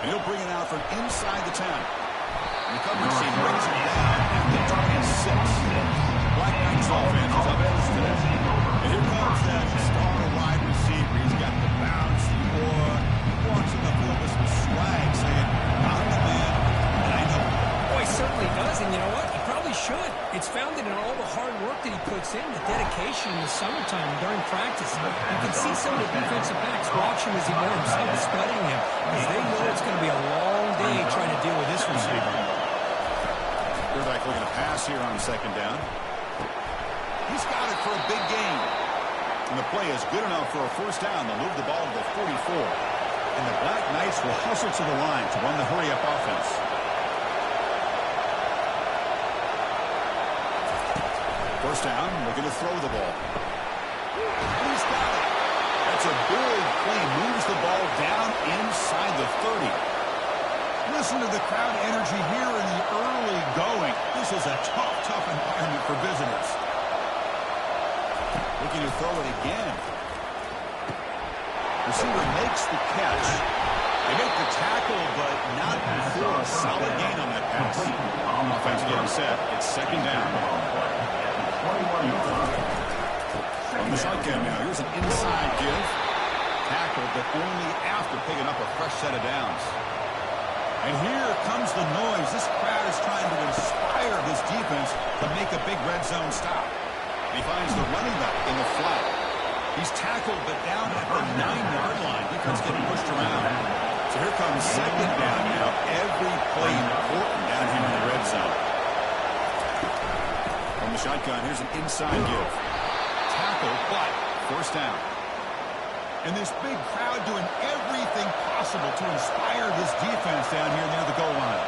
And he'll bring it out from inside the 10. And the coverage team brings it down at the 26. Black Knights offense is up edge today. And here comes that star wide receiver. He's got the bounce, the aura, walks in the field with some swag, saying, I'm the man, and I know it. Boy, he certainly does, and you know what? He probably should. It's founded in all the hard work that he puts in, the dedication in the summertime during practice. You can see some of the defensive backs watching as he warms up, studying him, because they know it's going to be a long day trying to deal with this receiver. Quarterback looking to pass here on second down. He's got it for a big gain. And the play is good enough for a first down. They'll move the ball to the 44. And the Black Knights will hustle to the line to run the hurry-up offense. First down, looking to throw the ball. He's got it. That's a big play. Moves the ball down inside the 30. Listen to the crowd energy here in the early going. This is a tough environment for visitors. Looking to throw it again. Receiver makes the catch. They make the tackle, but not before a solid gain on that pass. Offense getting set. It's second down. On the shotgun now, here's an inside give. Tackle, but only after picking up a fresh set of downs. And here comes the noise. This crowd is trying to inspire this defense to make a big red zone stop. He finds the running back in the flat. He's tackled, but down at the 9-yard line. Defense getting pushed around. So here comes second down now. Every play important down here in the red zone. From the shotgun, here's an inside give. Tackle, but first down. And this big crowd doing everything possible to inspire this defense down here near the goal line.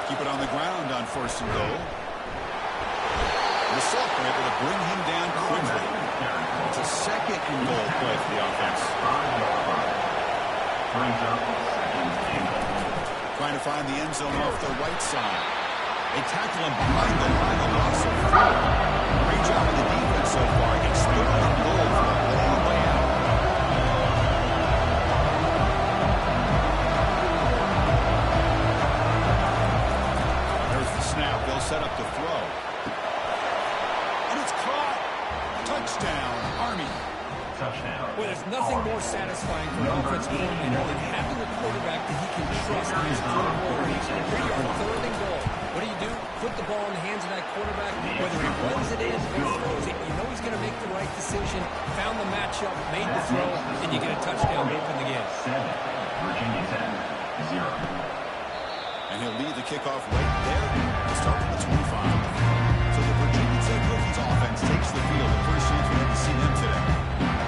Keep it on the ground on first and goal. The Salk are able to bring him down quickly. It's a second and goal play for the offense. Trying to find the end zone off the right side. They tackle him behind the line of loss of 4. Great job of the defense so far. Exploring goal from a long way out. There's the snap. They'll set up the throw. Touchdown, Army. Touchdown. Well, there's nothing more satisfying for an offense coordinator than having a quarterback that he can trust in his third warriors. And here you are, third and goal. What do? Put the ball in the hands of that quarterback. Whether he runs it in or throws it, you know he's going to make the right decision. Found the matchup, made the throw, and you get a touchdown to open the game. 7, Virginia 10, 0. And he'll lead the kickoff right there to start with the 25. So the Virginia Tech Hokies offense takes the field. The first chance we didn't see them today.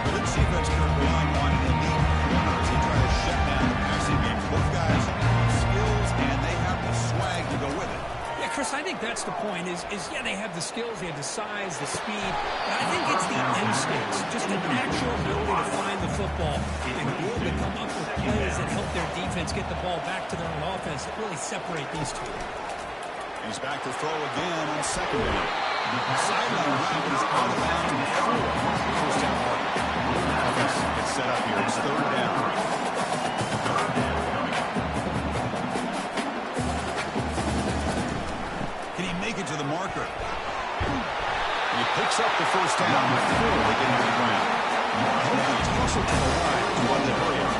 But this defense currently on one elite runner as they try to shut down the passing game. Both guys have skills and they have the swag to go with it. Yeah, Chris, I think that's the point is yeah, they have the skills, they have the size, the speed, but I think it's the instincts, just the natural ability to find the football and will to come up with plays that help their defense get the ball back to their own offense that really separate these two. He's back to throw again on second down. Sideline route is out of bounds before first down. Offense gets set up here. It's third down. Can he make it to the marker? He picks up the first down before they get into the ground. He'll toss it to the line to run the hurry-up.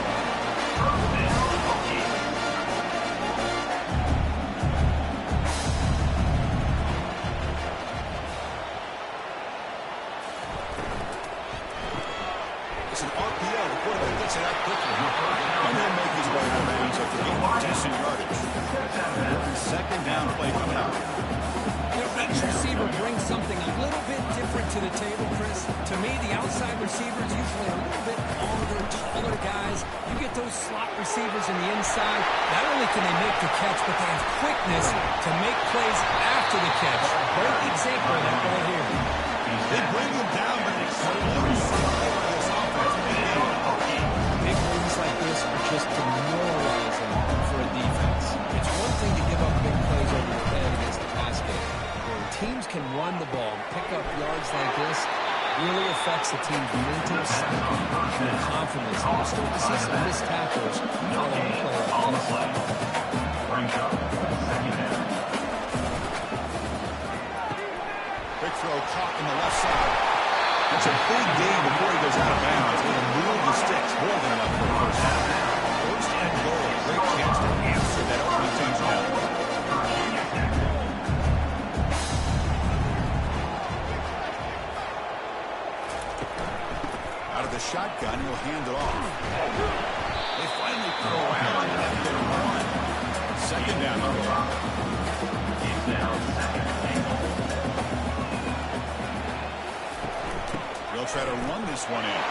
Second down play coming up. Each receiver brings something a little bit different to the table, Chris. To me, the outside receivers usually a little bit longer, taller guys. You get those slot receivers in the inside. Not only can they make the catch, but they have quickness to make plays after the catch. Great example of that right here. They bring him down, but they this offense. Big wins like this are just demoralizing for a defense. It's one thing to give up big plays over your head against the pass game. When teams can run the ball and pick up yards like this, really affects the team's mental psyche and confidence. And we're starting to see some missed tackles following a play like this. Brings up second down. Quick throw caught in the left side. That's a big gain before he goes out of bounds. Going to move the sticks more than enough for a first down. First and goal. Great chance to answer that opening touchdown. Out of the shotgun, he'll hand it off. They finally throw out and get one. Second down. It's now second and goal. They'll try to run this one in.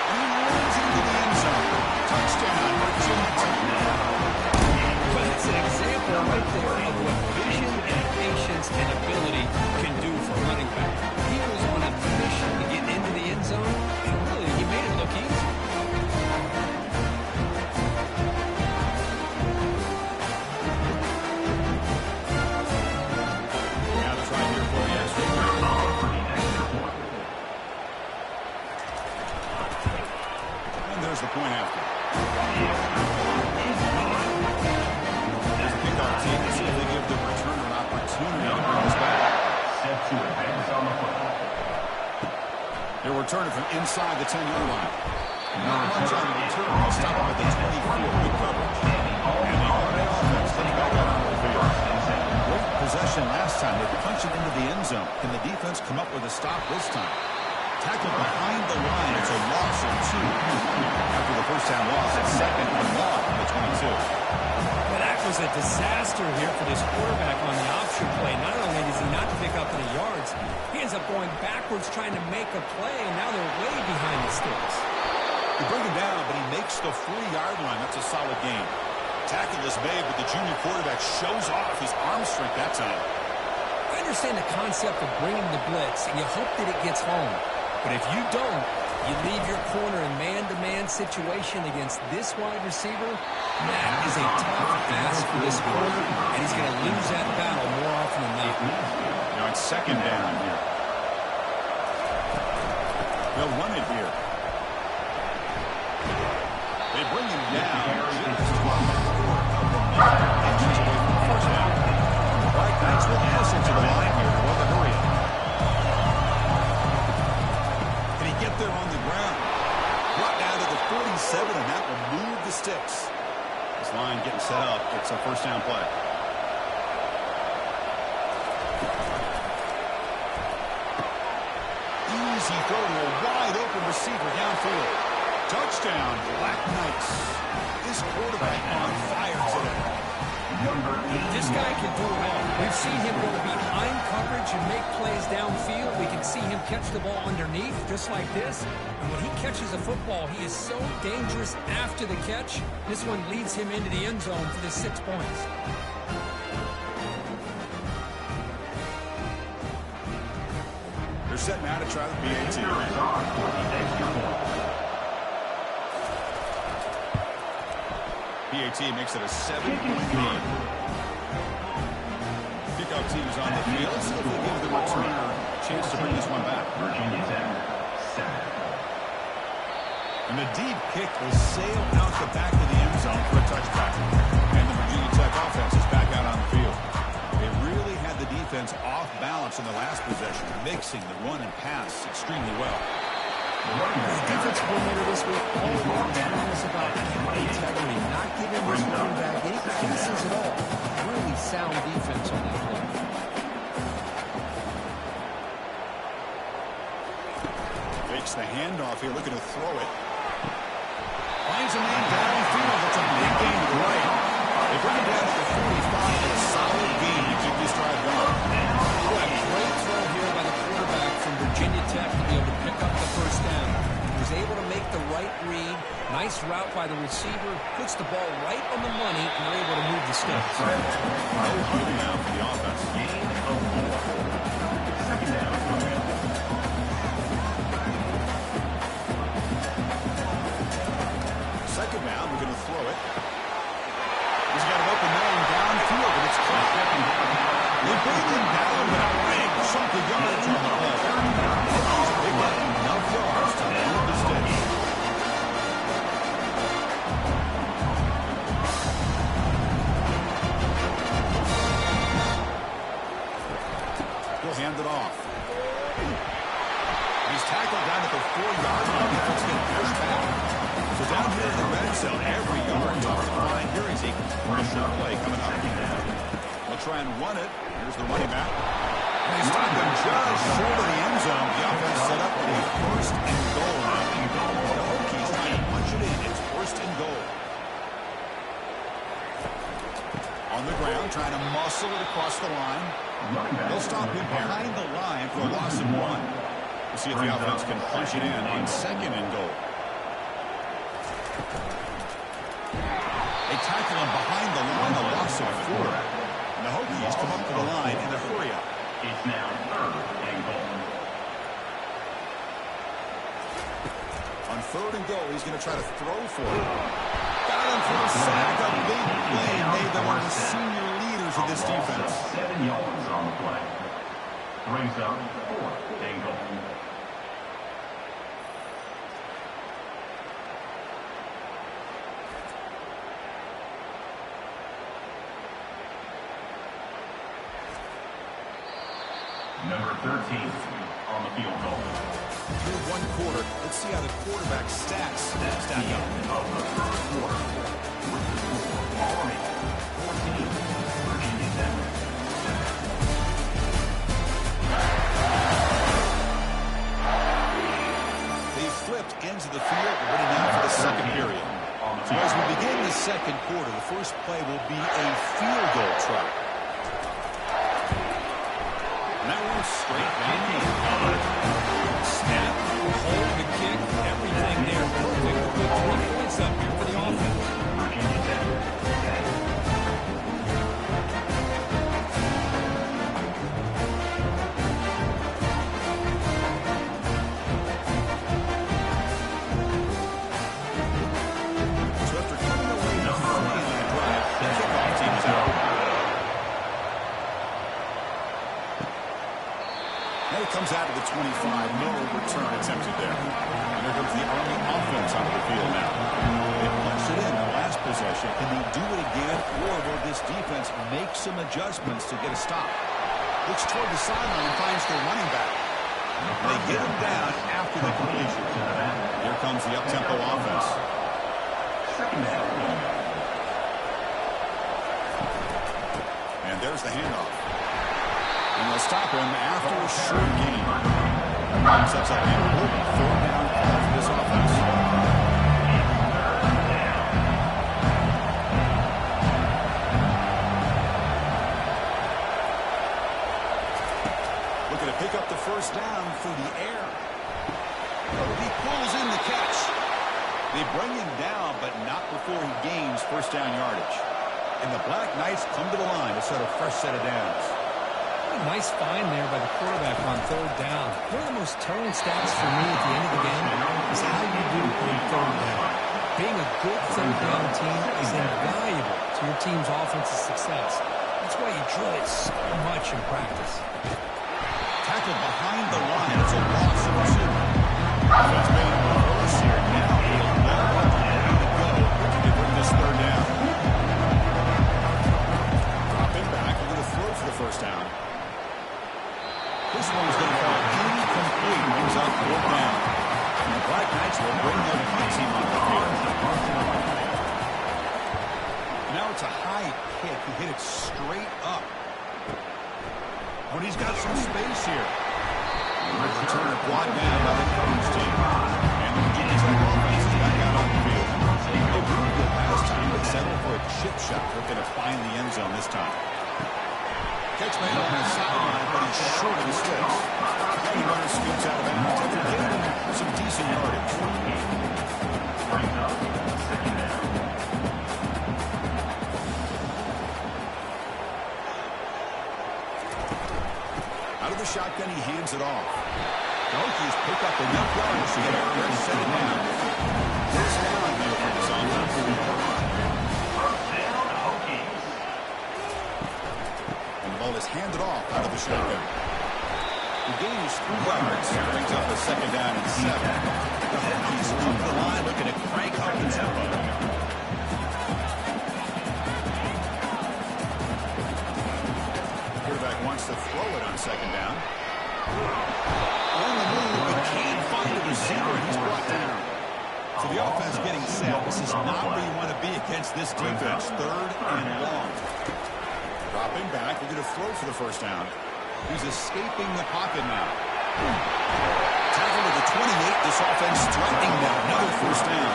And he runs into the end zone. Touchdown, Virginia Tech. Well, it's an example right there of what vision and patience and ability can do for a running back. He was on a mission to get into the end zone, and really, he made it look easy. Now to try here for the extra point. And there's the point after. There's a kickoff team to see if they give the returner an opportunity to bring this back. Set to advance on the football. They'll return it from inside the 10-yard line. Not much on the return. They'll stop him at the 24. Good coverage. And the RA offense comes back out on the field. Great possession last time. They punched it into the end zone. Can the defense come up with a stop this time? Tackled behind the line. It's a loss of 2. After the first down loss, it's second and long on the 22. Well, that was a disaster here for this quarterback on the option play. Not only does he not pick up any yards, he ends up going backwards trying to make a play, and now they're way behind the sticks. They bring him down, but he makes the 3-yard line. That's a solid gain. Tackle is made, but the junior quarterback shows off his arm strength that time. I understand the concept of bringing the blitz, and you hope that it gets home. But if you don't, you leave your corner in man-to-man situation against this wide receiver. That is a tough ask for this corner, and he's going to lose that battle more often than not. Now it's second down here. They'll run it here. They bring him down just a couple inches away from the first down. All right, guys, we'll pass it to the line here for the hurry up. Can he get there on the ground? Brought down to the 47, and that will move the sticks. This line getting set up. It's a first down play. Easy throw to a wide open receiver downfield. Touchdown, Black Knights. This quarterback on fire today. This guy can do it all. We've seen him go behind coverage and make plays downfield. We can see him catch the ball underneath, just like this. And when he catches a football, he is so dangerous after the catch. This one leads him into the end zone for the 6 points. They're set now to try the PAT. PAT makes it a 7-point game. Kickoff team is on the field. Let's see if they give the returner a chance to bring this one back. Virginia Tech, 7. And the deep kick will sail out the back of the end zone for a touchback. And the Virginia Tech offense is back out on the field. They really had the defense off balance in the last possession, mixing the run and pass extremely well. The defensive coordinator this week all along telling us about integrity, not giving this running back any passes at all. Really sound defense on that play. Fakes the handoff here, looking to throw it. Finds a man downfield. That's a big gain to the right. They bring him down to the 45 for a solid gain to keep this drive going. What a great throw here by the quarterback from Virginia Tech to be able to pick up the first down. He was able to make the right read. Nice route by the receiver. Puts the ball right on the money, and they're able to move the sticks. Moving now for the offense. Gain of 4. Second down. Second down, we're going to throw it. He's got an open man downfield, and it's caught. They bring him down, but a big chunk of yards on the play. Big So every yard tough to find. Here is a pressure play coming up. They'll try and run it. Here's the running back. And they stop him just short of the end zone. The offense set up with a first and goal now. The Hokies trying to punch it in. It's first and goal. On the ground, trying to muscle it across the line. They'll stop him behind the line for a loss of 1. We'll see if the offense can punch it in on second and goal. They tackle him behind the line, a loss of 4. And the Hokies come up to the line in a hurry-up. It's now third and goal. On third and goal, he's going to try to throw for it. Got him for a sack. A big play made them one of the senior leaders of this defense. 7 yards on the play. Brings up fourth and goal. Number 13 on the field goal. Through one quarter, let's see how the quarterback stats stack up. Of the first quarter, with the score, Army 14, Virginia 7. They flipped ends of the field, ready now for the second period. So as we begin the second quarter, the first play will be a field goal try. And that one's straight down. Snap, hold, the kick, everything there. Perfect. Put 3 points up here for the offense. Virginia 7. So after coming away with 3 on that drive, the kickoff team is out. And it comes out of the 25. No return attempted there. And there comes the Army offense onto the field now. They punched it in the last possession. Can they do it again, or will this defense make some adjustments to get a stop? Looks toward the sideline and finds their running back. They get him down after the completion. Here comes the up-tempo offense. Second down. And there's the handoff. And they'll stop him after a short gain. Sets up an important third down call for this offense. Looking to pick up the first down through the air. He pulls in the catch. They bring him down, but not before he gains first down yardage. And the Black Knights come to the line to set a fresh set of downs. Nice find there by the quarterback on third down. One of the most telling stats for me at the end of the game is how you do on third down. Being a good third down team is invaluable to your team's offensive success. That's why you drill it so much in practice. Tackled behind the line. It's a loss of 2. Offense made a reverse here. Now a long way to go. Looking to bring this third down. Drop him back. We're going to throw for the first down. This one's going to fall incomplete. Brings up 4th down. And the Black Knights will bring their punt team on the field. Now it's a high kick. He hit it straight up. Oh, and he's got some space here. Return it brought down by the coverage team. And the Virginia Tech offense is back out on the field. They moved the last time, but settled for a chip shot. Looking to find the end zone this time. Catch made on the sideline, but he's short of the sticks. And the runner scoots out of bounds. After giving him some decent yardage. Out of the shotgun, he hands it off. The Hokies pick up enough yards to get a fresh set it down. First down here for this offense. Is handed off out of the shotgun. The gain is 3 yards. Brings up a second down and 7. The Hokies come to the line looking to crank up the tempo. Quarterback wants to throw it on second down. On the move, but can't find the receiver. He's brought down. So the offense getting set. This is not where you want to be against this defense. 3rd and long. Dropping back. They're going to throw for the first down. He's escaping the pocket now. Tackle to the 28. This offense threatening them. Another first down.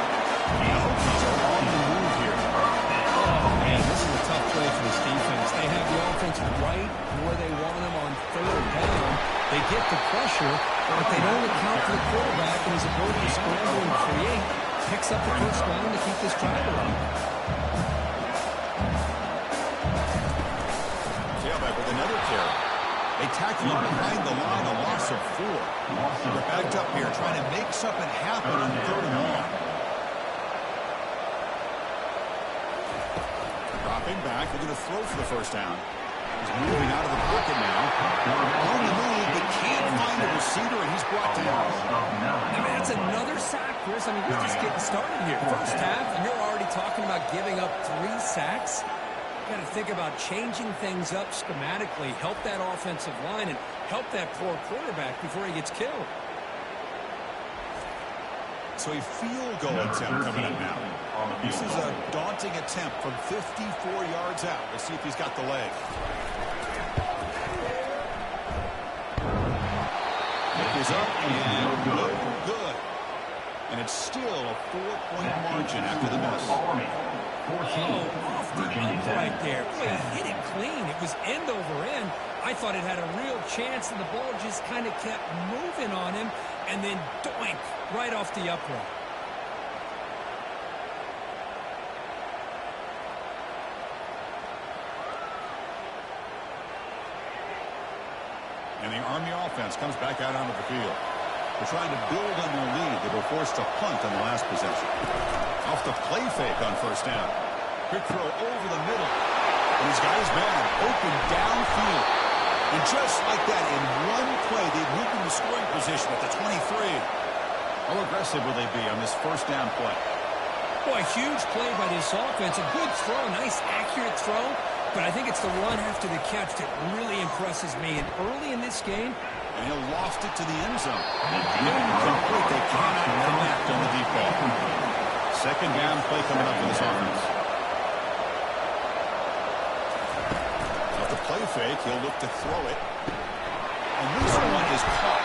The Hokies are on the move here. Oh, man, this is a tough play for this defense. They have the offense right where they want them on 3rd down. They get the pressure, but they don't account for the quarterback and his ability to scramble and create. Picks up the first down to keep this drive alive. Tailback with another carry. They tackle him behind the line, a loss of 4. They're backed up here trying to make something happen on 3rd and long. Dropping back, they're going to throw for the first down. He's moving out of the pocket now. On the move, but can't find a receiver, and he's brought down. I mean, that's another sack, Chris. I mean, we're just getting started here. First half, and you're already talking about giving up 3 sacks. Got to think about changing things up schematically, help that offensive line, and help that poor quarterback before he gets killed. So a field goal attempt coming up now. This is a daunting attempt from 54 yards out. Let's see if he's got the leg. It is up and no good. And it's still a 4-point margin after the miss. Off the upright there. Boy, he hit it clean. It was end over end. I thought it had a real chance, and the ball just kind of kept moving on him, and then doink, right off the upright. And the Army offense comes back out onto the field. They're trying to build on their lead. They were forced to punt on the last possession. Off the play fake on first down. Quick throw over the middle. And he's got his man open downfield. And just like that, in one play, they've moved into scoring position at the 23. How aggressive will they be on this first down play? Boy, huge play by this offense. A good throw, a nice accurate throw. But I think it's the run after the catch that really impresses me. And early in this game, and he'll lost it to the end zone. Incomplete. They cannot connect on the deep ball. Second down play coming up for this offense. Off the play fake, he'll look to throw it. And this one is caught.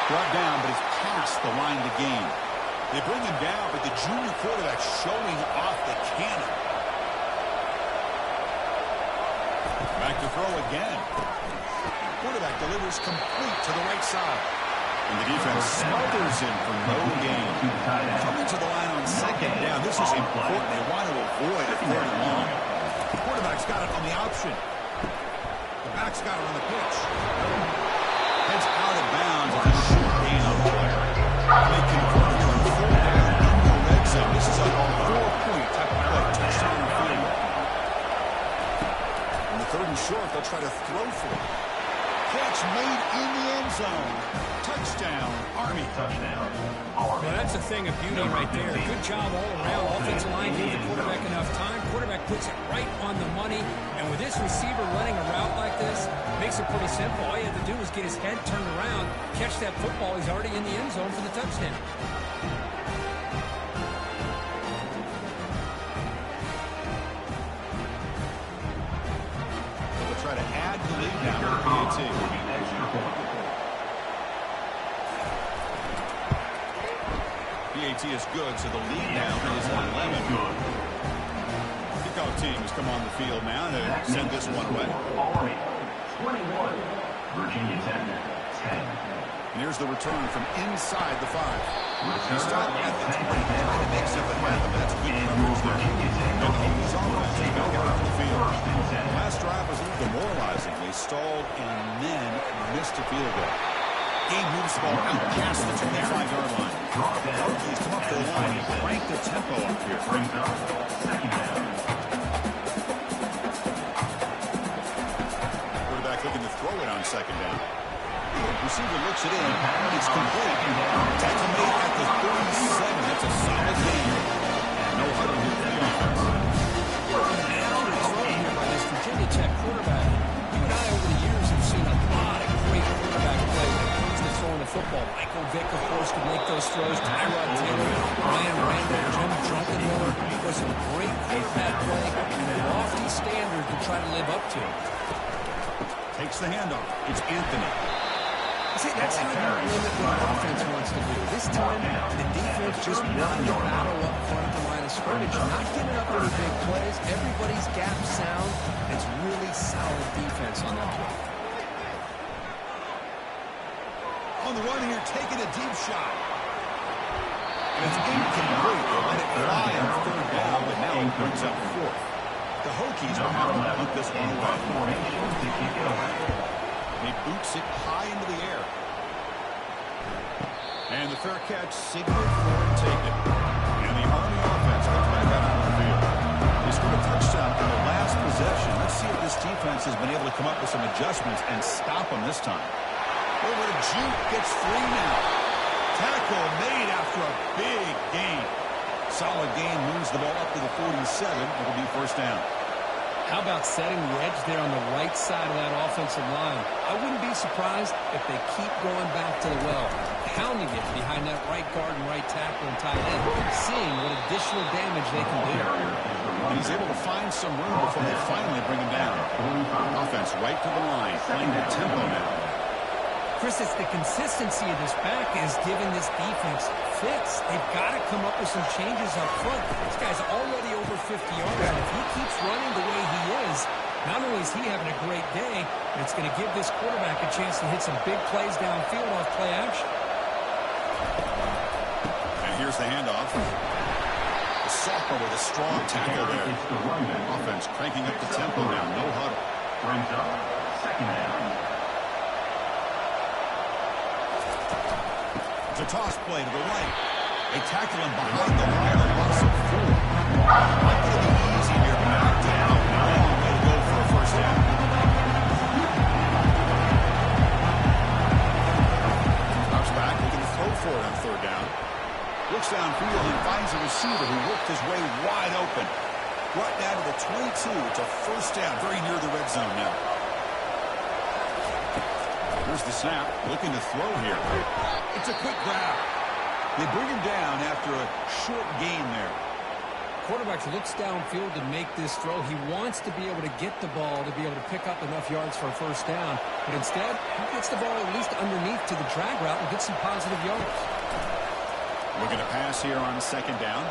Brought down, but it's past the line to gain. They bring him down, but the junior quarterback showing off the cannon. Back to throw again. Quarterback delivers complete to the right side. And the defense smothers him for no gain. Coming to the line on second down. This is important. They want to avoid a 3rd and long. The quarterback's got it on the option. The back's got it on the pitch. Heads out of bounds. It's a short gain on the play. They convert here on 4th down in the red zone. This is a 4-point type of play. Touchdown on the field. On the 3rd and short, they'll try to throw for it. Catch made in the end zone. Touchdown, Army. Touchdown. well, that's a thing of beauty right there. Good job all around. Offensive line gave the quarterback enough time. Quarterback puts it right on the money. And with this receiver running a route like this, makes it pretty simple. All you have to do is get his head turned around, catch that football. He's already in the end zone for the touchdown. They'll try to add the lead now to the PAT. PAT is good, so the lead now is 11. Kickoff team has come on the field now to send this one away. 21, Virginia Tech, 10. And here's the return from inside the 5. He stopped at the 20, trying to make something happen. That's good coverage there. And the Hokies offense is back out on the field. The last drive was a little demoralizing. They stalled and then missed a field goal. Game moves the ball out past the 25-yard line. The Hokies come up to the line and crank the tempo up here. Brings up second down. Quarterback looking to throw it on second down. Receiver looks it in. It's complete. Tackle made at the 37. That's a solid game. No huddle here for the offense. Now the throw here by this Virginia Tech quarterback. You and I over the years have seen a lot of great quarterback play when it comes to throwing the football. Michael Vick, of course, could make those throws. Tyrod Taylor, Ryan that play and a lofty standard to try to live up to. Takes the handoff. It's Anthony. See, that's how you limit what offense wants to do. This time, the defense just won the battle up front at the line of scrimmage. Not giving up any big plays. Everybody's gap sound. It's really solid defense on that play. On the run here, taking a deep shot. And it's incomplete. They let it fly on third down, but now it brings up fourth. The Hokies will have to punt this one away. He boots it high into the air. And the fair catch signaled for and taken. And the Army offense comes back out on the field. They scored a touchdown on the last possession. Let's see if this defense has been able to come up with some adjustments and stop them this time. Over to Juke, gets free now. Tackle made after a big gain. Solid gain, moves the ball up to the 47. It'll be first down. How about setting the edge there on the right side of that offensive line? I wouldn't be surprised if they keep going back to the well, pounding it behind that right guard and right tackle and tight end, seeing what additional damage they can do. And he's able to find some room before they finally bring him down. Offense right to the line, playing the tempo now. Chris, it's the consistency of this back is giving this defense fits. They've got to come up with some changes up front. This guy's already over 50 yards, and if he keeps running the way he is, not only is he having a great day, but it's going to give this quarterback a chance to hit some big plays downfield off play action. And here's the handoff. The sophomore with a strong tackle there. Offense cranking up the tempo now, no huddle. Brings up second down. It's a toss play to the right. They tackle him behind the line of loss of 4. Might be easy here, but knocked down. Long way to go for a first down. Drops back, looking to throw for it on third down. Looks downfield and finds a receiver who worked his way wide open. Brought down to the 22. It's a first down, very near the red zone now. Here's the snap, looking to throw here. It's a quick grab. They bring him down after a short gain there. Quarterback looks downfield to make this throw. He wants to be able to get the ball to be able to pick up enough yards for a first down. But instead, he gets the ball at least underneath to the drag route and gets some positive yards. Looking to pass here on second down.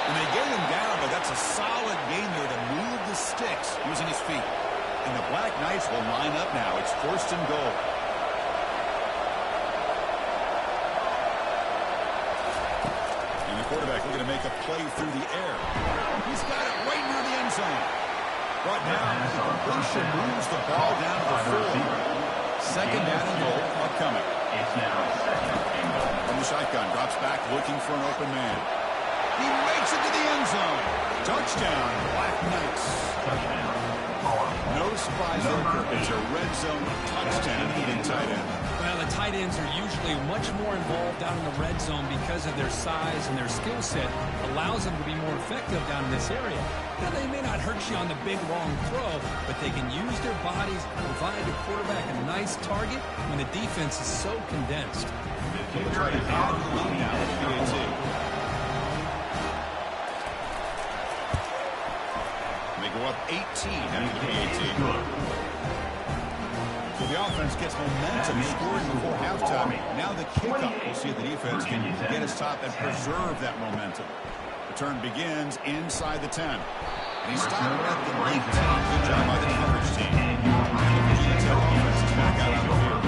And they get him down, but that's a solid gain there to move the sticks using his feet. And the Black Knights will line up now. It's first and goal. And the quarterback looking to make a play through the air. He's got it right near the end zone. Brought down. The completion moves the ball down to the 4. Second down and goal upcoming. It's now second and goal. From the shotgun, drops back looking for an open man. He makes it to the end zone. Touchdown, Black Knights. Touchdown. No surprise there. It's a red zone touchdown to the tight end. Well, the tight ends are usually much more involved down in the red zone because of their size and their skill set. Allows them to be more effective down in this area. Now, they may not hurt you on the big, long throw, but they can use their bodies to provide the quarterback a nice target when the defense is so condensed. They'll try to add the lead now at PAT. They go up 18 after the PAT. So the offense gets momentum, scoring before halftime. Now the kickoff. We'll see if the defense can get his top and preserve that momentum. Return begins inside the 10. And he stopped at the 19. Good job by the coverage team. The offense is back out on the field.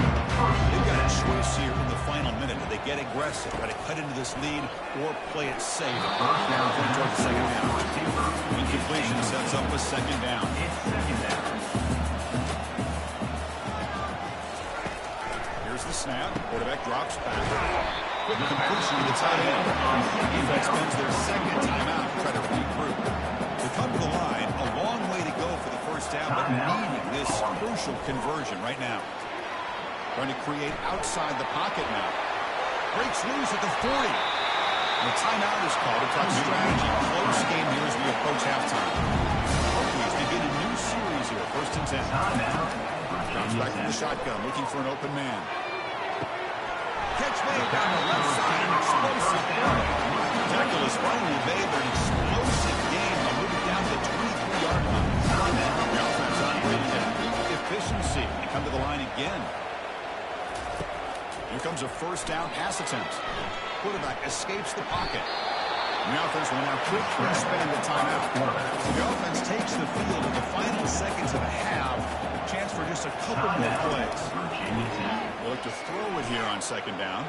They've got a choice here in the final minute. Do they get aggressive, try to cut into this lead, or play it safe? Going toward the second down. Incompletion sets up a second down. Here's the snap. Quarterback drops back. Quick completion to the tight end. Defense spends their second timeout to try to regroup. They come to the line, a long way to go for the first down, but needing this crucial conversion right now. Trying to create outside the pocket now. Breaks loose at the 40. And the timeout is called to talk strategy. Close game here as we approach halftime. Hokies begin a new series here. First and 10. Drops back to the shotgun, looking for an open man. Catch made down the left side. An explosive play. Tackle is finally made, but an explosive empty. They come to the line again. Here comes a first down pass attempt. Quarterback escapes the pocket. And the offense will now quick expand the timeout. The offense takes the field in the final seconds of the half. Chance for just a couple more plays. They'll look to throw it here on second down.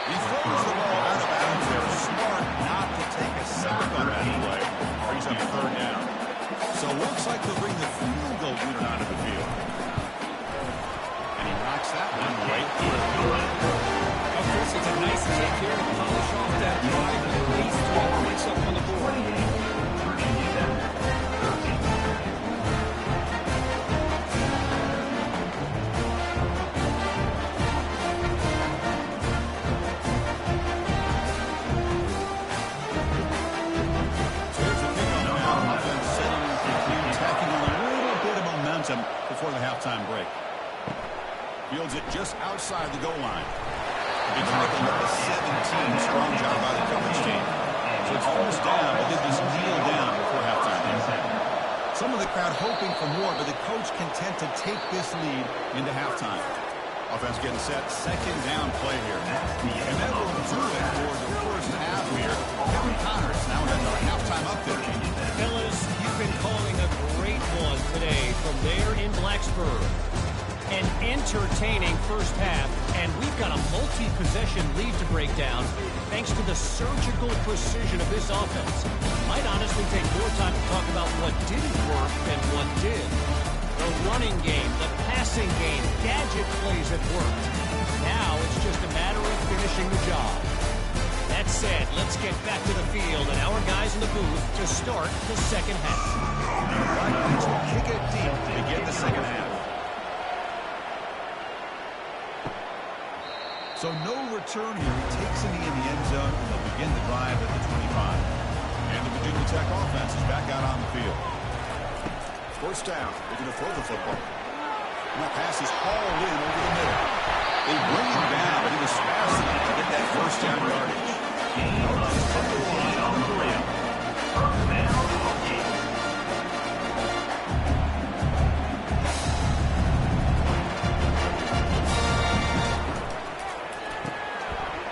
He throws the ball out of bounds there. Smart not to take a sack on that play. Brings up third down. So it looks like they'll bring the field goal unit onto the field. And he knocks that one right through. Of course, it's a nice kick here to polish off that drive with at least 12 points up on the board. Before the halftime break. Fields it just outside the goal line. He tackled at the 17. Strong job by the coverage team. So it's first down, but they just kneel down before halftime. Some of the crowd hoping for more, but the coach content to take this lead into halftime. Offense getting set. Second down play here. And that will do it for the first half here. Kevin Connors now has our halftime update. Fellas, you've been calling a great one today from there in Blacksburg. An entertaining first half, and we've got a multi-possession lead to break down thanks to the surgical precision of this offense. Might honestly take more time to talk about what didn't work than what did. The running game, the passing game, gadget plays have worked. Now it's just a matter of finishing the job. That said, let's get back to the field and our guys in the booth to start the second half. Vikings will kick it deep to begin the second half. So no return here. He takes a knee in the end zone, and they'll begin the drive at the 25. And the Virginia Tech offense is back out on the field. First down. They're going to throw the football. And that pass is hauled in over the middle. They bring him down, but he was fast enough to get that first down yardage.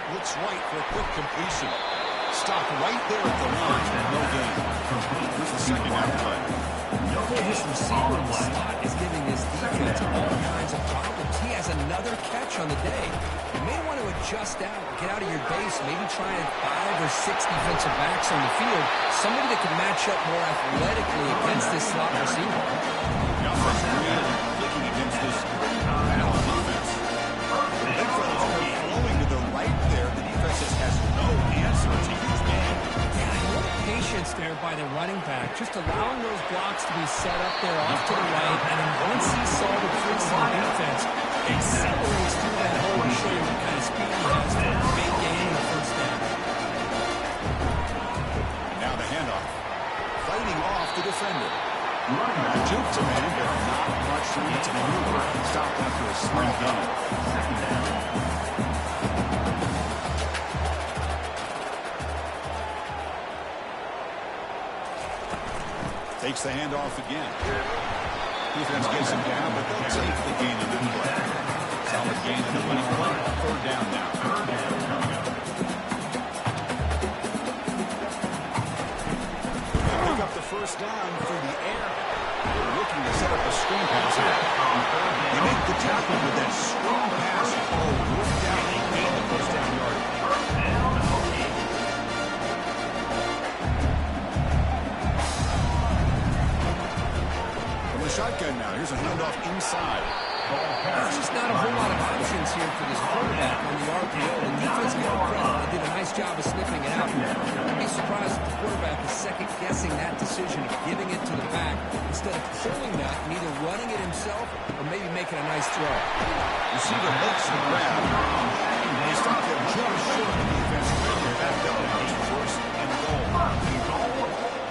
Looks right for a quick completion. Stopped right there at the line. No gain. Here's the second half play. His receiver in the slot is giving his defense all kinds of problems. He has another catch on the day. You may want to adjust out, get out of your base, maybe try 5 or 6 defensive backs on the field, somebody that can match up more athletically against this slot receiver. The offense really clicking against this balanced defense. The big fellas are flowing to the right there. The defense just has no answer. It's a huge game. Patience there by the running back, just allowing those blocks to be set up there off to the right, and then once he saw the crease in the defense, accelerates through that hole to show you what kind of speed he has for a big gain in the first down. Now the handoff. Fighting off the defender. The juke to man, but not much room to maneuver. Stopped after a slam dunk. Second down. Takes the handoff again. Defense gets him down, but they'll take the gain on that play. Solid gain on the winning play. Third down now. They pick up the first down through the air. They're looking to set up a screen pass here. They make the tackle with that screen pass. Oh, worked out. They gain the first down yardage. Shotgun now. Here's a handoff inside. There's just not a whole lot of options here for this quarterback on the RPO. And defense give him credit. They did a nice job of sniffing it out. I'd be surprised if the quarterback is second-guessing that decision of giving it to the back instead of pulling that and either running it himself or maybe making a nice throw. Receiver makes the grab. They stop him just short of the defense. That down. First and goal.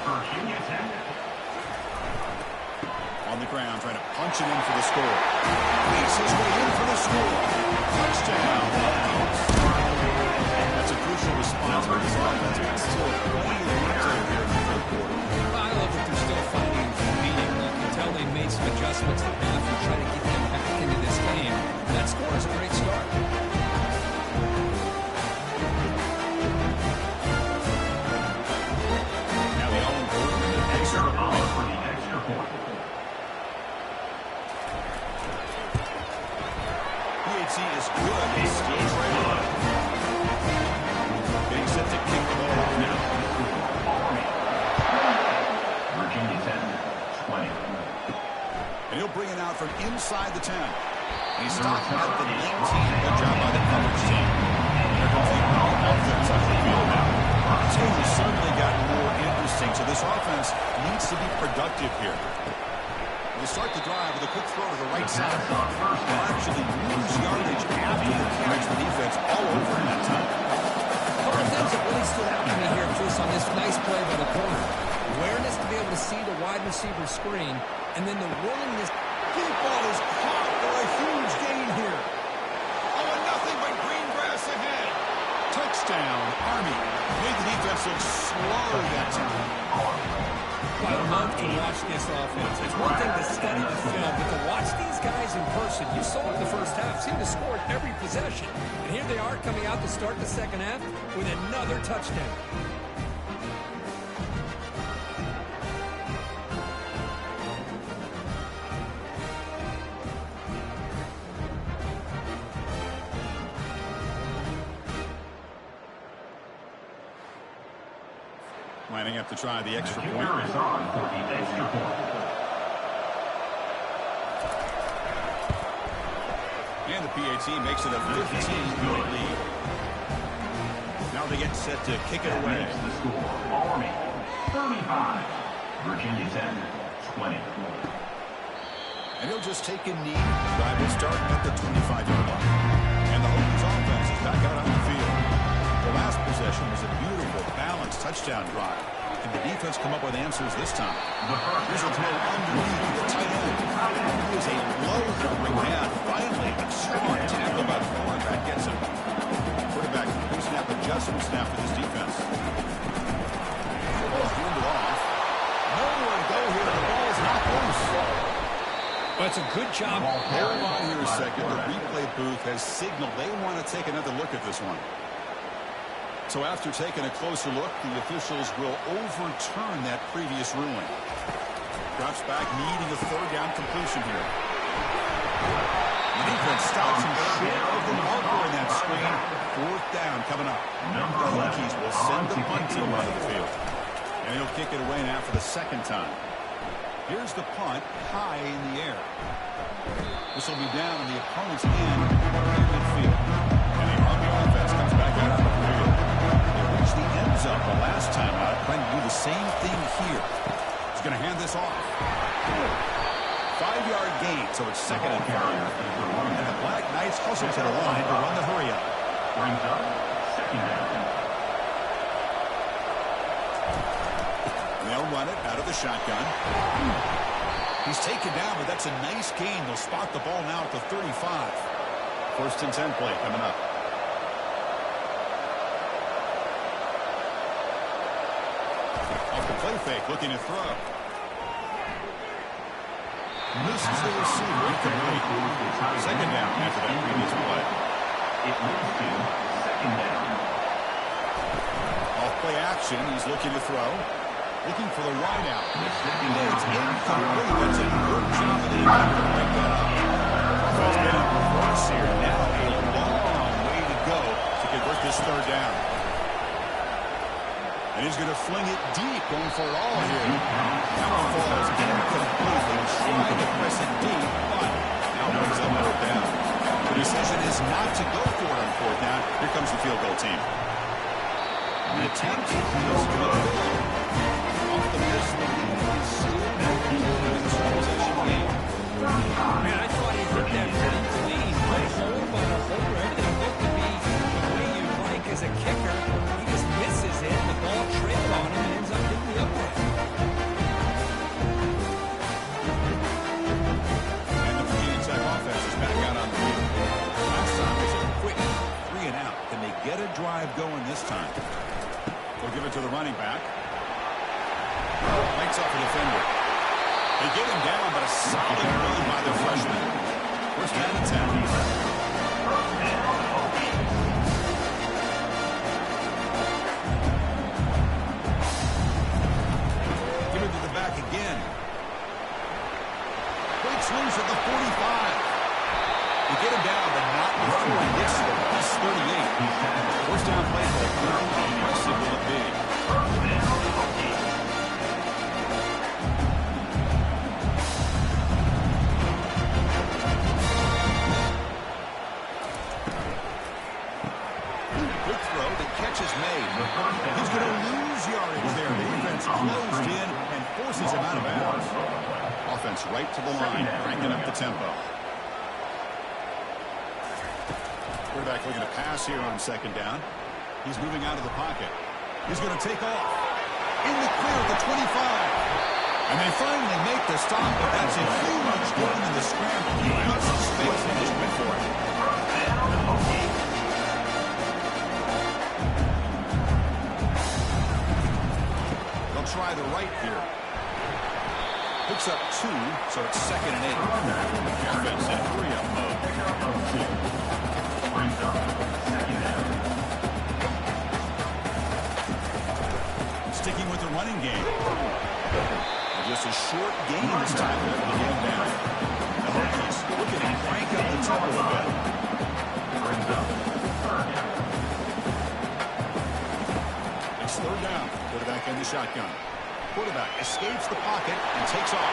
Virginia Tech. On the ground, trying to punch it in for the score. Makes his way in for the score. Touchdown. That's a crucial response by this offense. It's still plenty of work to do here in the third quarter. I love that they're still finding it convenient. You can tell they made some adjustments adjustments to have and try to get them back into this game. That score is a great start. Now the all-important extra point. For the extra point. PHC is good. He skates right on. Getting set to kick the ball off now. Virginia 10, 20. And he'll bring it out from inside the 10. He's stopped at the 19. Good job by the coverage team. They're going to take all offense on the field now. This game has certainly gotten more interesting, so this offense needs to be productive here. They start the drive with a quick throw to the right side. They'll actually lose yardage after the catch. The defense all over in that time. A couple of things that really stood out to me here, Chris, on this nice play by the corner. Awareness to be able to see the wide receiver screen, and then the willingness. Deep ball is caught for a huge gain here. Oh, and nothing but green grass ahead. Touchdown, Army. Made the defense look slow that time. I love to watch this offense. It's one thing to study the film, but to watch these guys in person, you saw it in the first half, seemed to score at every possession. And here they are coming out to start the second half with another touchdown. Lining up to try the extra point. Is on for the extra point. And the PAT makes it a 15-point lead. Now they get set to kick it away. The score, Army 35, Virginia 10, 20. And he'll just take a knee. Drive will start at the 25-yard line. And the Hokies offense is back out on the field. The last possession was a beautiful, balanced touchdown drive. Can the defense come up with answers this time? Here's a throw underneath the tight end. It was a low to bring down. Finally, a strong tackle by the quarterback gets him. Quarterback pre-snap adjustment snap for this defense. The ball handed off. Nowhere to go here. The ball is not loose. Well, it's a good job. Hold on here a second. The replay booth has signaled they want to take another look at this one. So after taking a closer look, the officials will overturn that previous ruling. Drops back, needing a third down completion here. The defense stops him short of the marker in that screen. Fourth down coming up. The Hokies will send the punt team onto the field. And he'll kick it away now for the second time. Here's the punt, high in the air. This will be down in the opponent's end near midfield. And the Army offense comes back out on the field. The end zone the last time out, trying to do the same thing here. He's going to hand this off. 5-yard gain, so it's second and 5. And the Black Knights hustle to the line to run the hurry up. Brings up second down. And they'll run it out of the shotgun. He's taken down, but that's a nice gain. They'll spot the ball now at the 35. First and 10 play coming up. Play fake, looking to throw. Misses the receiver, incomplete. Second down after that previous play. It moves to second down. Off play action, he's looking to throw. Looking for the wide out. The second Oh, it's down. incomplete. That's a good job of the defender to break that up. Offense getting reverse here. Now a long way to go to convert this third down. And he's going to fling it deep, going for it all here. That one falls incomplete. They were trying to press it deep, but now brings up fourth down. The decision is not to go for it on fourth down. Here comes the field goal team. The attempt is good. Off the miss, the lead is still back in this transition game. Man, I thought he hit that pretty clean. But hole by the hole. Everything looked to be the way you'd like as a kicker. He just misses it. The ball trailed on him and ends up hitting the upright. And the Virginia Tech offense is back out on the field. Last time was a quick 3 and out. Can they get a drive going this time? They'll give it to the running back. Lights off a defender. They get him down, but a solid run by the freshman. First down and 10. Again. Breaks loose at the 45. You get him down, but not before he gets to this 38. First down play call. How impressive will it be? Quick throw. The catch is made. He's going to lose yardage there. The defense closed in and forces him out of bounds. Offense right to the line, cranking up the tempo. Quarterback looking to pass here on second down. He's moving out of the pocket. He's going to take off. In the clear at the 25. And they finally make the stop, but that's a huge gain in the scramble. He found some space and just went for it. They'll try the right here. Picks up 2, so it's 2nd and 8. Offense in hurry-up mode. Sticking with the running game. Just a short gain this time to the game down. The Hokies looking to crank up the tempo a bit. It's 3rd down. Quarterback in the shotgun. Quarterback escapes the pocket and takes off.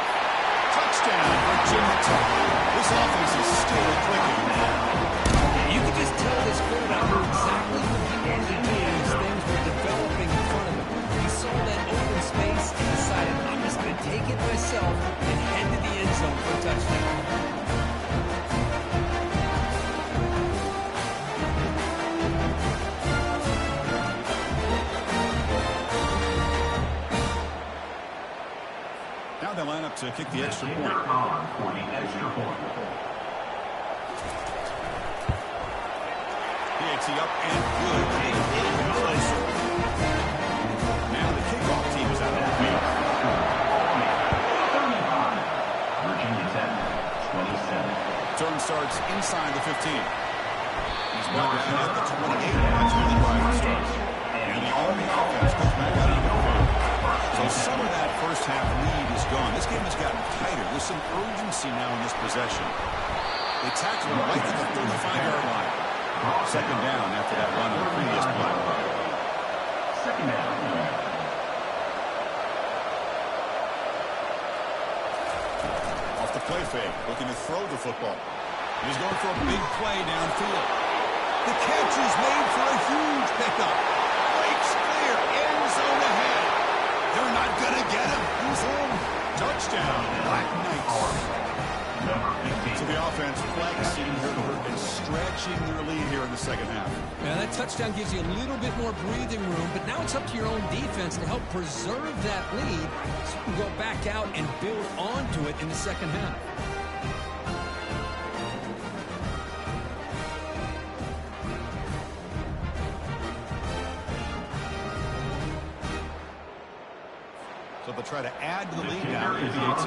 Touchdown, Virginia Tech. This offense is still clicking. You can just tell this quarterback knew exactly what he wanted to do as things were developing in front of him. He saw that open space and decided, I'm just going to take it myself and head to the end zone for a touchdown. They line up to kick the extra point. PAT up and good. Even closer. Now the kickoff team is out of the field. Virginia Tech, 27. Turn starts inside the 15. He's brought down at the 28. That's where the drive starts. And the Army offense comes back out of the field. So some of that first half lead is gone. This game has gotten tighter. There's some urgency now in this possession. They tackle him right at the 35-yard line. 2nd down after that run on the previous play. 2nd down. Off the play fake, looking to throw the football. He's going for a big play downfield. The catch is made for a huge pickup. Breaks clear, end zone ahead. They're not going to get him. He's in. Touchdown, Black Knights. So the offense flexing and stretching their lead here in the second half. Now that touchdown gives you a little bit more breathing room, but now it's up to your own defense to help preserve that lead so you can go back out and build onto it in the second half. So they'll try to add to the lead now in PAT.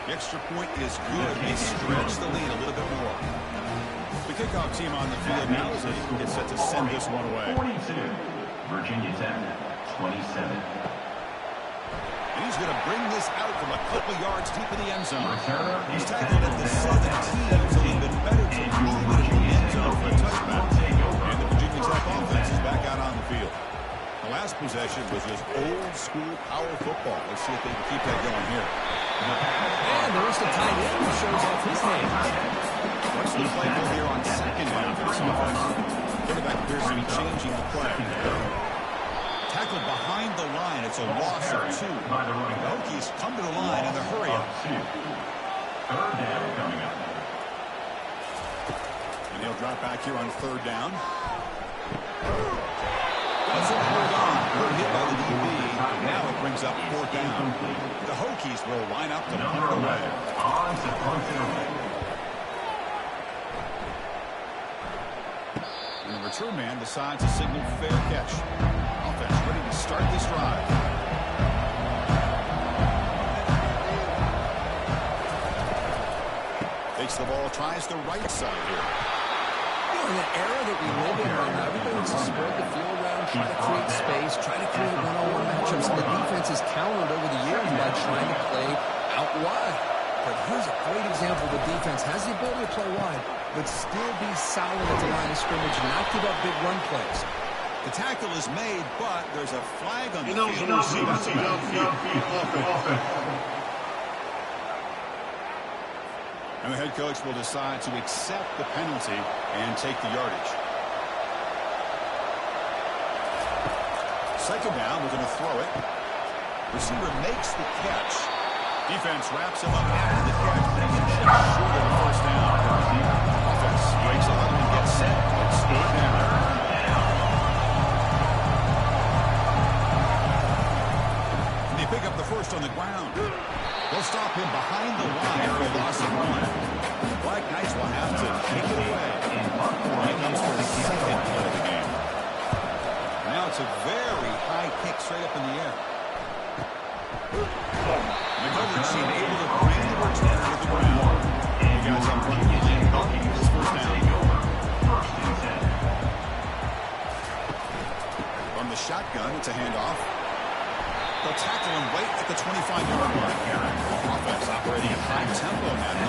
The extra point is good. They stretch the lead a little bit more. The kickoff team on the field now is it's set to send this one away. 42. Virginia Tech, 27. And he's going to bring this out from a couple yards deep in the end zone. He's tackled at the 17, so he's been better to move it in the end zone for a touchback. And the Virginia Tech offense is back out on the field. The last possession was just old-school power football. Let's see if they can keep that going here. And there's the tight end who shows off his name. What's the play call here on 2nd down for this offense? Quarterback appears to be changing the play. Tackled behind the line. It's a loss of 2. The Hokies come to the line in the hurry-up. 3rd down coming up. And he'll drop back here on 3rd down. Doesn't hold on. Good hit by the DB. Now it brings up 4th down. The Hokies will line up to punt it away. On to punt it away. And the return man decides to signal fair catch. Offense ready to start this drive. Takes the ball, tries the right side here. In the era that we live in right now, everybody wants to spread the field around, try to create space, try to create one-on-one matchups, and the defense has countered over the years by trying to play out wide. But here's a great example of the defense has the ability to play wide, but still be solid at the line of scrimmage and not give up big run plays. The tackle is made, but there's a flag on the field. And the head coach will decide to accept the penalty and take the yardage. Second down, we're going to throw it. Receiver makes the catch. Defense wraps him up after the catch, but he gets short of the first down. Offense breaks a huddle and gets set. It's third down. And they pick up the first on the ground. They'll stop him behind the line for a loss of 1. The Black Knights will have to take it away. He comes for the second play of the game. Now it's a very high kick straight up in the air. McGovern seemed able to bring the return to the ground. You guys up front, this first down. From the shotgun, it's a handoff. They'll tackle him right at the 25-yard mark. Offense operating at high tempo now.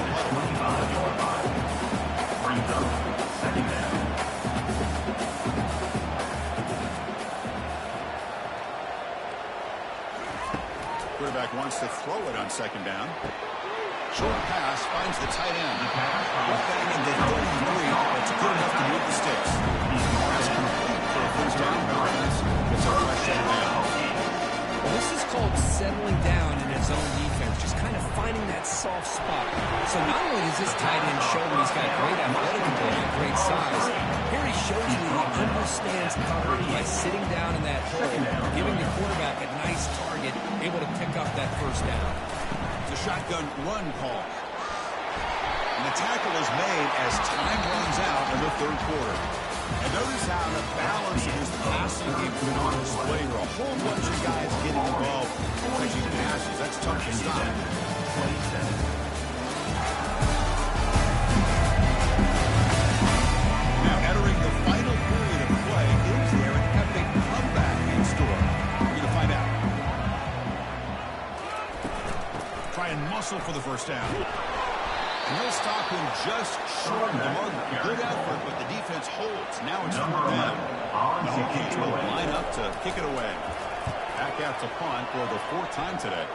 Brings up second down. Quarterback wants to throw it on second down. Short pass finds the tight end. Bang in the 33. That's good enough to move the sticks. Pass complete for a first down. Gets a fresh set down. Well, this is called settling down in his own defense, just kind of finding that soft spot. So not only does this tight end show that he's got great athletic ability, great size, here he shows you that he understands coverage by sitting down in that hole, giving the quarterback a nice target, able to pick up that first down. It's a shotgun run call. And the tackle is made as time runs out in the third quarter. And notice how the balance of this passing game has been on display here. A whole bunch of guys getting involved, catching passes. That's tough to stop. Now entering the final period of play, is there an epic comeback in store? We're going to find out. Try and muscle for the first down. And he'll stop him just short of the mark. Good effort, but the defense holds. Now it's third down. The Hokies will line up to kick it away. Back out to punt for the fourth time today.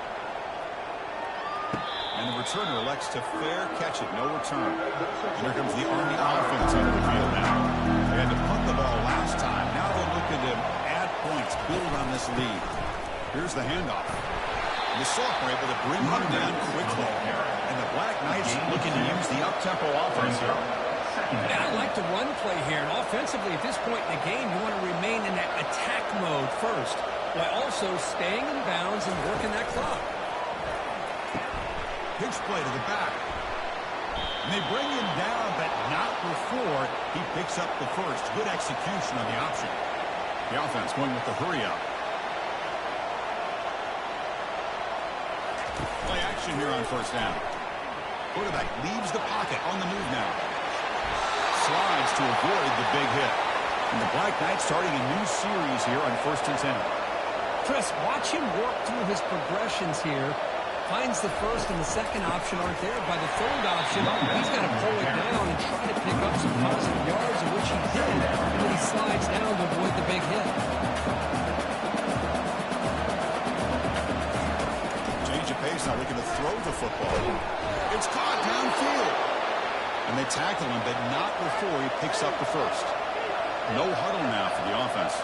And the returner elects to fair catch it. No return. And here comes the Army offense out of the field now. They had to punt the ball last time. Now they're looking to add points, build on this lead. Here's the handoff. The sophomore able to bring him down quickly. And the Black Knights looking to use the up-tempo offense here. And I like the run play here. And offensively, at this point in the game, you want to remain in that attack mode first, while also staying in bounds and working that clock. Pitch play to the back. And they bring him down, but not before he picks up the first. Good execution on the option. The offense going with the hurry-up. Play action here on first down. Quarterback leaves the pocket on the move now. Slides to avoid the big hit. And the Black Knights starting a new series here on 1st and 10. Chris, watch him work through his progressions here. Finds the first and the second option aren't there. By the third option, he's got to pull it down and try to pick up some positive yards, of which he did. And then he slides down to avoid the big hit. Change of pace now, looking to throw the football. It's caught downfield. And they tackle him, but not before he picks up the first. No huddle now for the offense.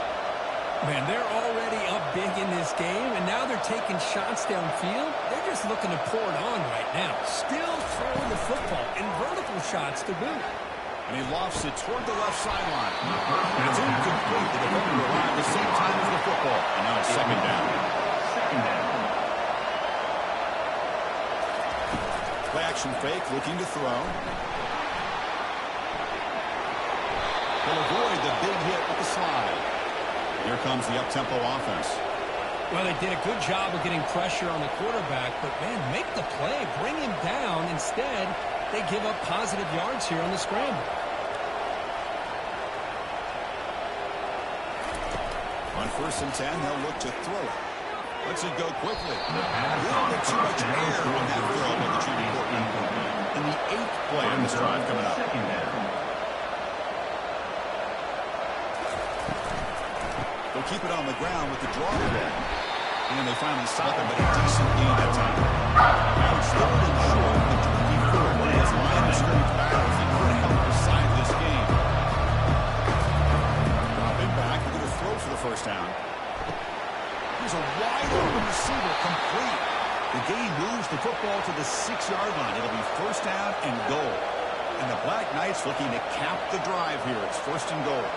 Man, they're already up big in this game, and now they're taking shots downfield. They're just looking to pour it on right now. Still throwing the football, and vertical shots to boot. And he lofts it toward the left sideline. And it's incomplete. The defender arrived at the same time as the football. And now it's second down. Play action fake, looking to throw. He'll avoid the big hit with the slide. Here comes the up-tempo offense. Well, they did a good job of getting pressure on the quarterback, but, man, make the play. Bring him down. Instead, they give up positive yards here on the scramble. On 1st and 10, they'll look to throw it. Lets it go quickly. A little bit too much air on that throw by the shooting quarterback. In the 8th play in this drive coming up. They'll keep it on the ground with the draw ball. And they finally stop it, but a decent gain that time. Now it's 3rd and short at the 24. One of those line of scrimmage battles that could help decide this game. Dropping back, they're going to throw for the first down. Here's a wide open receiver, complete. The game moves the football to the 6-yard line. It'll be 1st down and goal. And the Black Knights looking to cap the drive here. It's 1st and goal.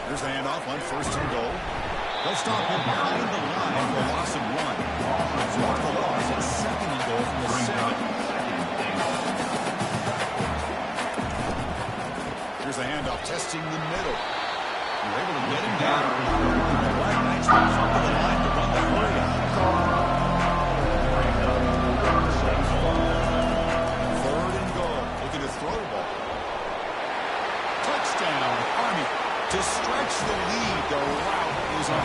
Here's the handoff on 1st and goal. They'll stop him behind the line for a loss of 1. So off the loss, it's 2nd and goal from the 7. Here's the handoff, testing the middle. You're able to get him down. The Black Knights will jump to the line to run the play. 3rd and goal. Looking to throw the ball. Touchdown, Army. To stretch the lead, the route is on.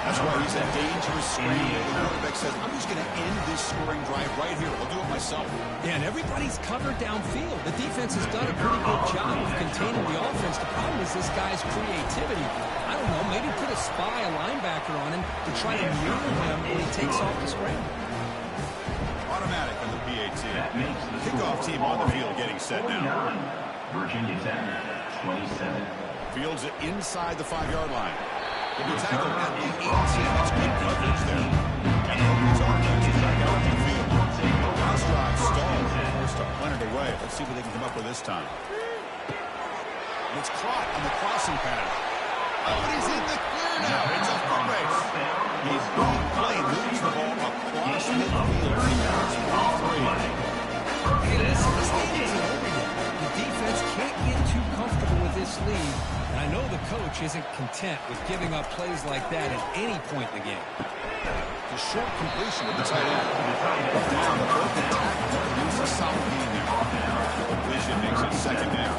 That's why he's a dangerous screen. The quarterback says, I'm just going to end this scoring drive right here. I'll do it myself. Yeah, and everybody's covered downfield. The defense has done a pretty good job of containing the offense. The problem is this guy's creativity. I don't know, maybe put a spy, a linebacker on him to try to mirror him when he takes off the scramble. Automatic on the PAT. Kickoff team on the field getting set now. Virginia Tech, 27. Fields it inside the 5-yard line. He'll be tackled at the 18. That's good coverage there. And Hogan's offense is back out on the field. House drive stalled. Forced to punt it away. Let's see what they can come up with this time. And it's caught on the crossing path. Oh, and he's in the clear now. It's a foot race. He's big play. Moves the ball across midfield. Hey, listen, this game isn't over yet. The defense can't get too comfortable with this lead. And I know the coach isn't content with giving up plays like that at any point in the game. The short completion of the tight end. Down, the broken tackle. Use a solid gain there. Completion makes it 2nd down.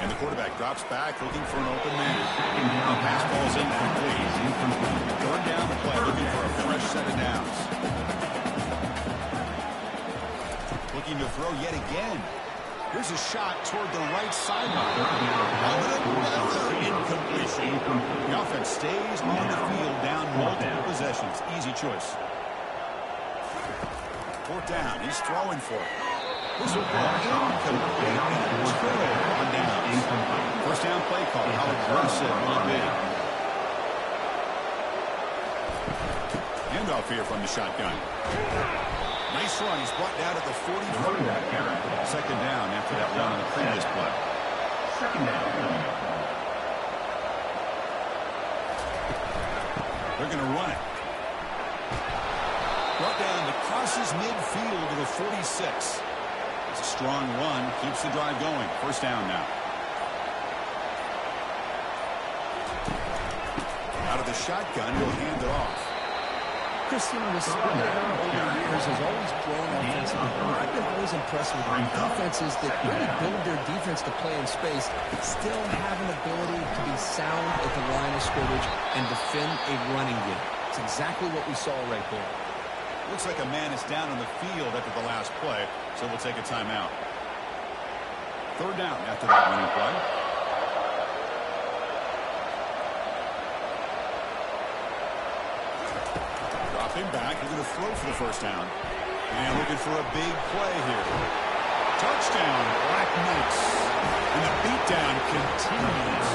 And the quarterback drops back, looking for an open man. The pass ball's incomplete. 3rd down the play, looking for a fresh set of downs. Looking to throw yet again. Here's a shot toward the right sideline. Another incompletion. The offense stays on the field, down multiple possessions. Easy choice. 4th down. He's throwing for it. This will go incomplete and a turnover on downs. 1st down play call. How aggressive will it be? Handoff here from the shotgun. Nice run. He's brought down at the 43. 2nd down after that run on the previous play. 2nd down. They're going to run it. Brought down the crosses midfield to the 46. It's a strong run. Keeps the drive going. 1st down now. Out of the shotgun, he'll hand it off. Chris, you know, this over the years has always grown offensively. I've been always impressed with defenses that really build their defense to play in space, still have an ability to be sound at the line of scrimmage and defend a running game. It's exactly what we saw right there. Looks like a man is down on the field after the last play, so we'll take a timeout. 3rd down after that running play. Dropping back, he's going to throw for the 1st down. And looking for a big play here. Touchdown, Black Knights. And the beatdown continues.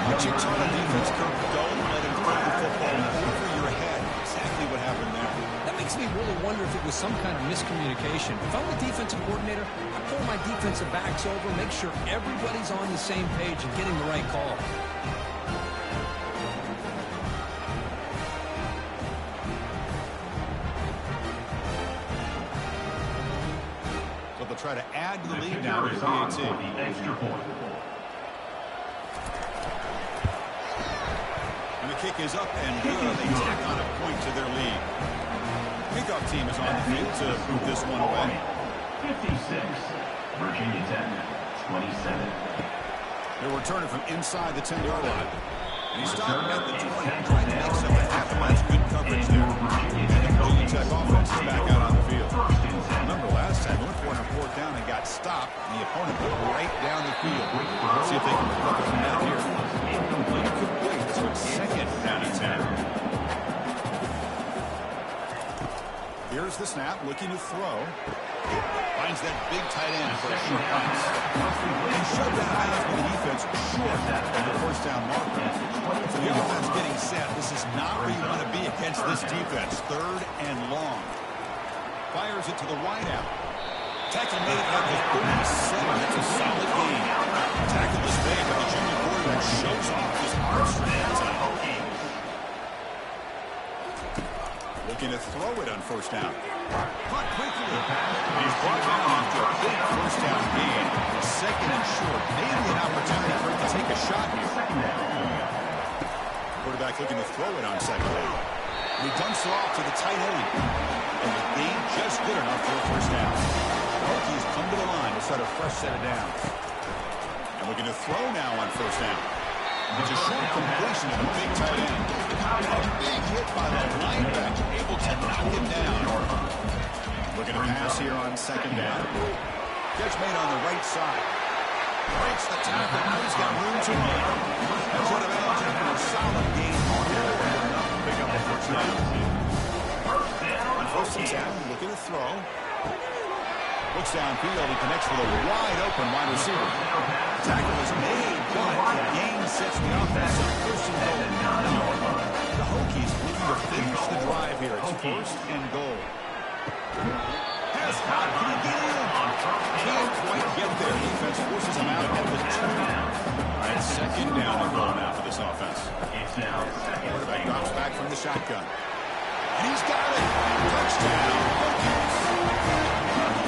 What you tell the defense, Kirk, don't let him throw the football over your head. Exactly what happened there. That makes me really wonder if it was some kind of miscommunication. If I'm the defensive coordinator, I pull my defensive backs over, make sure everybody's on the same page and getting the right call. try to add to the lead now with the on PAT. for the extra point. And the kick is up and good. They tack on a point to their lead. Kickoff team is on the field to move this one away. 56, Virginia Tech, 27. They're returning from inside the 10-yard line. And he stopped at the 20, trying to make some after-match good coverage there. And the Virginia Tech offense is back out on the field. Remember last time, they went for it on fourth down and got stopped, and the opponent went right down the field. Let's see if they can recover from that here. Incomplete, so it's second down and 10. Here's the snap, looking to throw. Finds that big tight end for a short pass. And shoved that pass with the defense short of the first down marker. So the offense getting set. This is not where you want to be against this defense. Third and long. Fires it to the wideout. Tackle made at the 37. That's a solid gain. Tackle is made, but the junior quarterback shows off his arm strength. Looking to throw it on first down. Caught quickly. He's brought down after a big first down gain. Second and short. Maybe an opportunity for him to take a shot here. Quarterback looking to throw it on second down. And he dumps it off to the tight end. And the gain just good enough for a first down. Hokies come to the line to start a fresh set of downs. And looking to throw now on first down. It's a short completion to the big tight end. A big hit by the linebacker, able to knock him down. Looking to pass here on second down. Catch made on the right side. Breaks the tackle. Now he's got room to run. That's out of bounds after a solid gain. Pick up the first down. On first and 10, looking to throw. Looks downfield. He connects with a wide open wide receiver. Tackle is made, but the gain sets the offense on first and goal. The Hokies looking to finish the drive here. It's first and goal. Has not can he get in? Can't quite get there. Defense forces him out at the 2. All right, second down and goal now for this offense. Quarterback drops back from the shotgun. And he's got it. Touchdown, Hokies.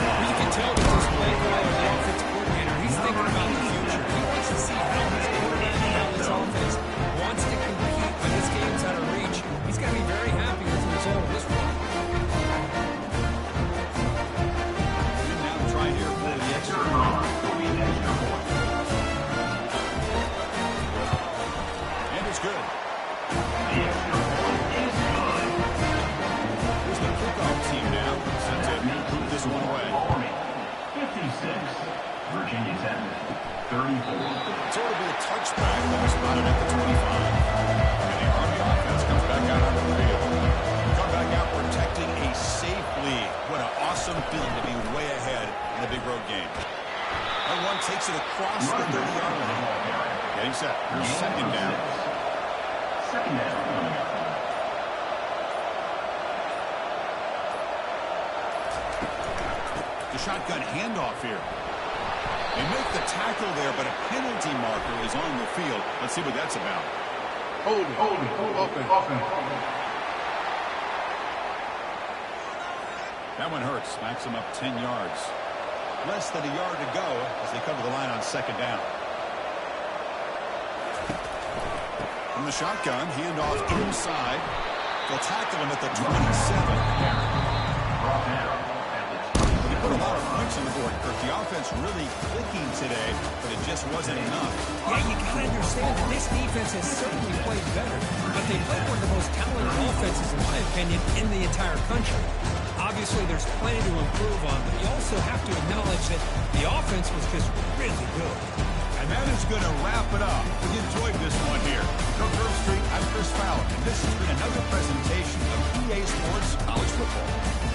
You can tell that this play caller, the offensive coordinator, he's thinking about the future. He wants to see how he's coordinating, how this offense wants to compete when this game's out of reach. He's going to be very happy with the result of this one. And now try here for the extra point. And it's good. The extra point is good. Here's the kickoff team now. Set to move this one away. 56, Virginia Tech, 34. So it'll be a touchback that was spotted at the 25. And the Army offense comes back out on the field. Come back out protecting a safe lead. What an awesome feeling to be way ahead in the big road game. And one takes it across the 30-yard line. Getting set. Here's second down. Second down. The shotgun handoff here. They make the tackle there, but a penalty marker is on the field. Let's see what that's about. Hold it. That one hurts. Smacks him up 10 yards. Less than a yard to go as they come to the line on second down. From the shotgun, handoff inside. They'll tackle him at the 27. They put a lot of points on the board, Kurt. The offense really clicking today, but it just wasn't enough. Yeah, you got to understand that this defense has certainly played better, but they played one of the most talented offenses, in my opinion, in the entire country. Obviously, there's plenty to improve on, but you also have to acknowledge that the offense was just really good. And that is going to wrap it up. We enjoyed this one here. From Grove Street, I'm Chris Fowler, and this has been another presentation of EA Sports College Football.